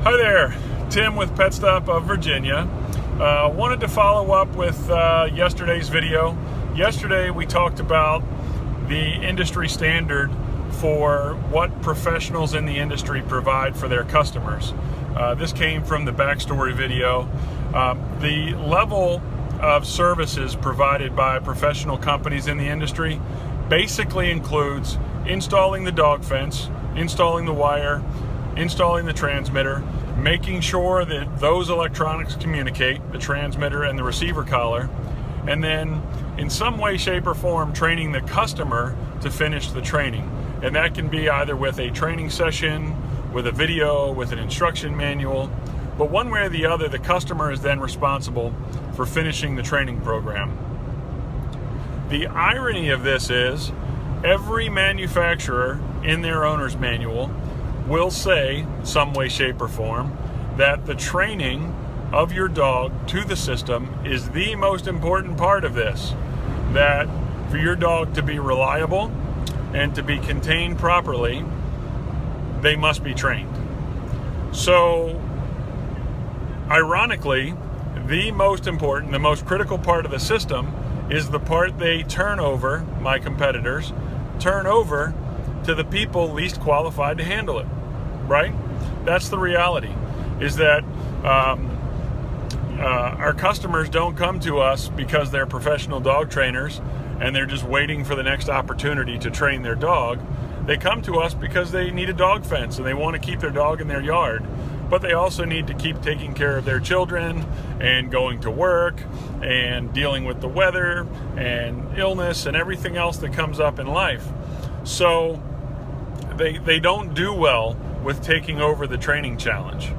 Hi there, Tim with Pet Stop of Virginia. Wanted to follow up with yesterday's video. Yesterday we talked about the industry standard for what professionals in the industry provide for their customers. This came from the backstory video. The level of services provided by professional companies in the industry basically includes installing the dog fence, installing the wire, installing the transmitter, making sure that those electronics communicate, the transmitter and the receiver collar, and then in some way, shape, or form training the customer to finish the training. And that can be either with a training session, with a video, with an instruction manual, but one way or the other, the customer is then responsible for finishing the training program. The irony of this is every manufacturer in their owner's manual will say, some way, shape, or form, that the training of your dog to the system is the most important part of this. That for your dog to be reliable and to be contained properly, they must be trained. So, ironically, the most important, the most critical part of the system is the part they turn over, my competitors, turn over to the people least qualified to handle it, right? That's the reality, is that our customers don't come to us because they're professional dog trainers and they're just waiting for the next opportunity to train their dog. They come to us because they need a dog fence and they want to keep their dog in their yard, but they also need to keep taking care of their children and going to work and dealing with the weather and illness and everything else that comes up in life. So they don't do well with taking over the training challenge.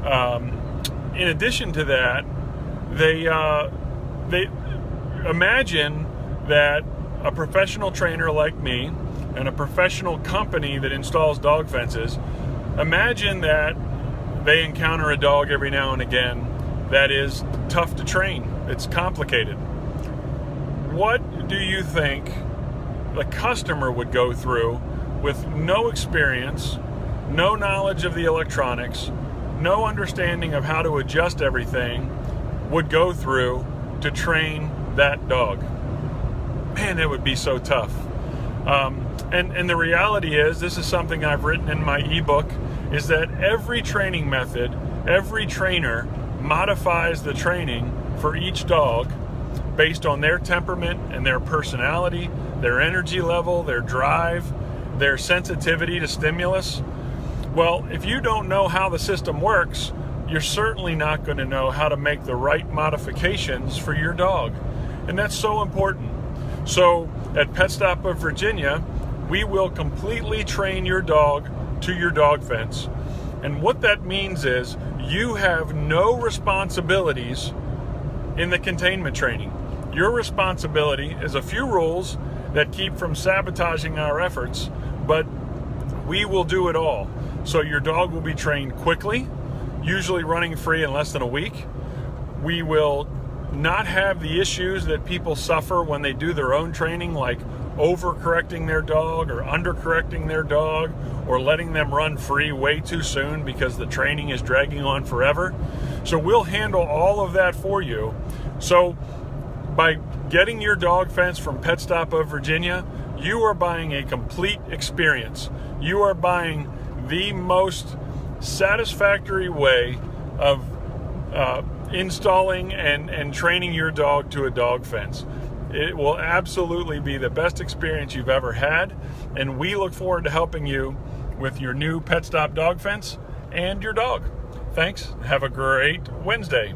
In addition to that, they imagine that a professional trainer like me and a professional company that installs dog fences, imagine that they encounter a dog every now and again that is tough to train. It's complicated. What do you think the customer would go through with no experience, no knowledge of the electronics, no understanding of how to adjust everything, would go through to train that dog? Man, that would be so tough. And the reality is, this is something I've written in my ebook, is that every training method, every trainer modifies the training for each dog based on their temperament and their personality, their energy level, their drive, their sensitivity to stimulus. Well, if you don't know how the system works, you're certainly not going to know how to make the right modifications for your dog. And that's so important. So at Pet Stop of Virginia, we will completely train your dog to your dog fence. And what that means is you have no responsibilities in the containment training. Your responsibility is a few rules that keep from sabotaging our efforts, but we will do it all. So your dog will be trained quickly, usually running free in less than a week. We will not have the issues that people suffer when they do their own training, like overcorrecting their dog or undercorrecting their dog or letting them run free way too soon because the training is dragging on forever. So we'll handle all of that for you. So by getting your dog fence from Pet Stop of Virginia, you are buying a complete experience. You are buying the most satisfactory way of installing and training your dog to a dog fence. It will absolutely be the best experience you've ever had, and we look forward to helping you with your new Pet Stop dog fence and your dog. Thanks. Have a great Wednesday.